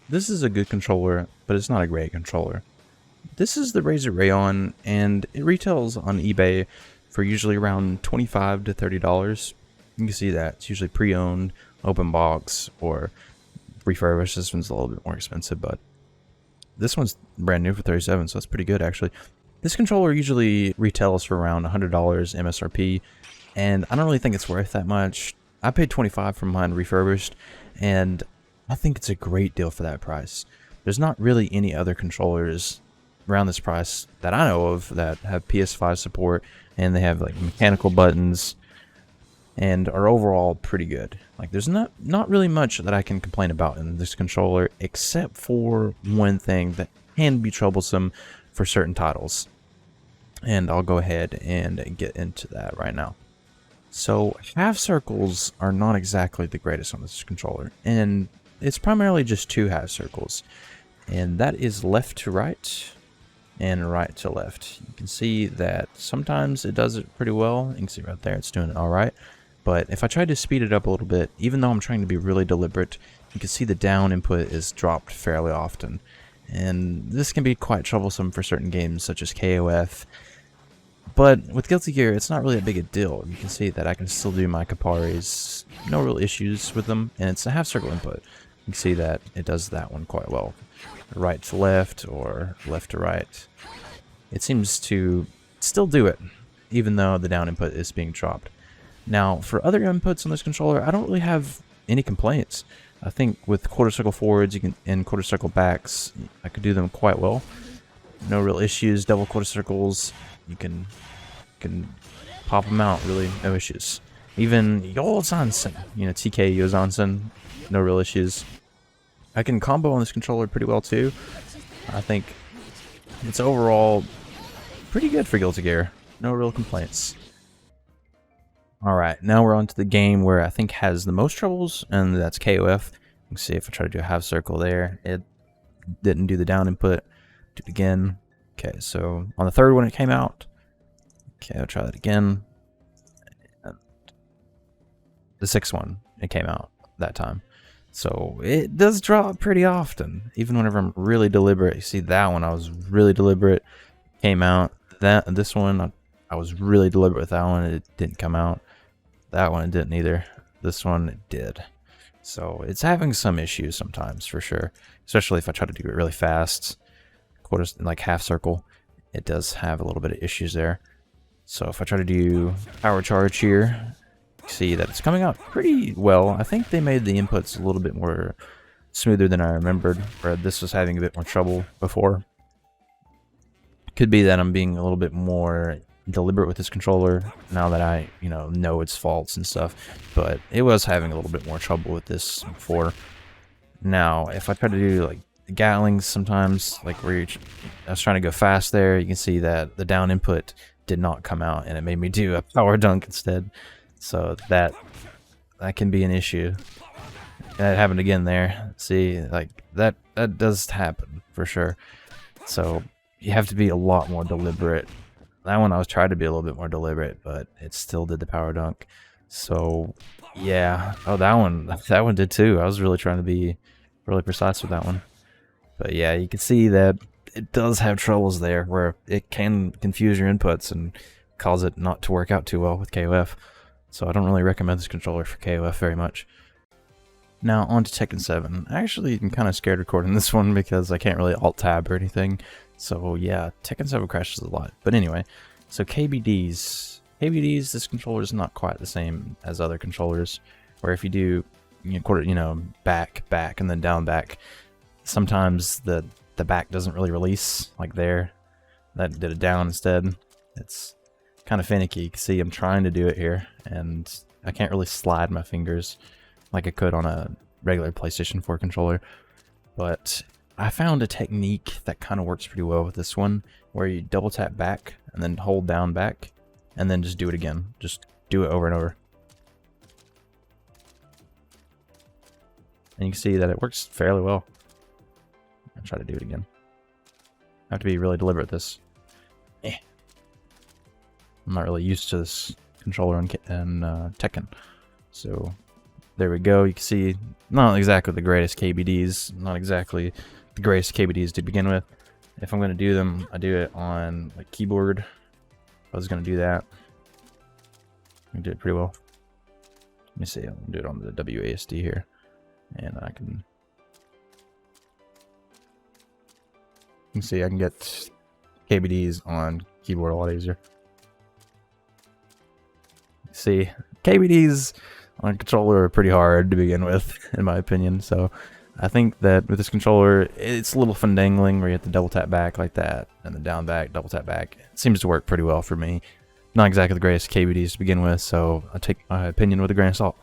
this is a good controller, but it's not a great controller. This is the Razer Raion, and it retails on eBay for usually around $25 to $30. You can see that it's usually pre-owned, open box, or refurbished. This one's a little bit more expensive, but this one's brand new for $37, so that's pretty good actually. This controller usually retails for around $100 MSRP, and I don't really think it's worth that much. I paid $25 for mine refurbished, and I think it's a great deal for that price. There's not really any other controllers around this price that I know of that have PS5 support, and they have like mechanical buttons and are overall pretty good. Like there's not really much that I can complain about in this controller, except for one thing that can be troublesome for certain titles. And I'll go ahead and get into that right now. So half circles are not exactly the greatest on this controller, and it's primarily just two half circles, and that is left to right and right to left. You can see that sometimes it does it pretty well. You can see right there it's doing it all right. But if I try to speed it up a little bit, even though I'm trying to be really deliberate, you can see the down input is dropped fairly often. And this can be quite troublesome for certain games such as KOF. But with Guilty Gear, it's not really that big a deal. You can see that I can still do my Kaparis, no real issues with them, and it's a half circle input. You can see that it does that one quite well. Right to left or left to right. It seems to still do it, even though the down input is being dropped. Now, for other inputs on this controller, I don't really have any complaints. I think with quarter circle forwards and quarter circle backs, I could do them quite well. No real issues. Double quarter circles, you can pop them out, really, no issues. Even Yozansen, TK Yozansen, no real issues. I can combo on this controller pretty well too. I think it's overall pretty good for Guilty Gear. No real complaints. Alright, now we're on to the game where I think has the most troubles, and that's KOF. You can see if I try to do a half circle there, it didn't do the down input. Do it again. Okay, so on the third one it came out. Okay, I'll try that again. And the sixth one, it came out that time. So it does drop pretty often, even whenever I'm really deliberate. You see that one, I was really deliberate, came out. This one, I was really deliberate with that one, it didn't come out. That one, it didn't either. This one, it did. So it's having some issues sometimes, for sure. Especially if I try to do it really fast, quarters, like half circle, it does have a little bit of issues there. So if I try to do power charge here, you see that it's coming out pretty well. I think they made the inputs a little bit more smoother than I remembered, where this was having a bit more trouble before. Could be that I'm being a little bit more deliberate with this controller now that I know its faults and stuff, but it was having a little bit more trouble with this before. Now if I try to do like Gatlings sometimes, like where I was trying to go fast there, you can see that the down input did not come out and it made me do a power dunk instead. So that can be an issue. That happened again there. See, like that does happen for sure. So you have to be a lot more deliberate. That one I was trying to be a little bit more deliberate, but it still did the power dunk. So yeah. Oh, that one did too. I was really trying to be really precise with that one. But yeah, you can see that it does have troubles there where it can confuse your inputs and cause it not to work out too well with KOF. So I don't really recommend this controller for KOF very much. Now on to Tekken 7. I actually am kind of scared recording this one because I can't really alt-tab or anything. So yeah, Tekken 7 crashes a lot. But anyway, so KBDs. KBDs, this controller is not quite the same as other controllers, where if you do back, and then down, back, sometimes the back doesn't really release, like there. That did it down instead. It's kind of finicky. You can see I'm trying to do it here, and I can't really slide my fingers like I could on a regular PlayStation 4 controller. But I found a technique that kind of works pretty well with this one, where you double tap back and then hold down back and then just do it again. Just do it over and over. And you can see that it works fairly well. I'll try to do it again. I have to be really deliberate with this. I'm not really used to this controller in Tekken. So There we go. You can see not exactly the greatest KBDs, not exactly the greatest KBDs to begin with. If I'm going to do them, I do it on like keyboard. I was going to do that. I did it pretty well. Let me see. I'll do it on the WASD here, and I can. You can see I can get KBDs on keyboard a lot easier. See, KBDs on a controller are pretty hard to begin with, in my opinion. So I think that with this controller, it's a little findangling where you have to double tap back like that, and then down back, double tap back. It seems to work pretty well for me. Not exactly the greatest KBDs to begin with, so I take my opinion with a grain of salt.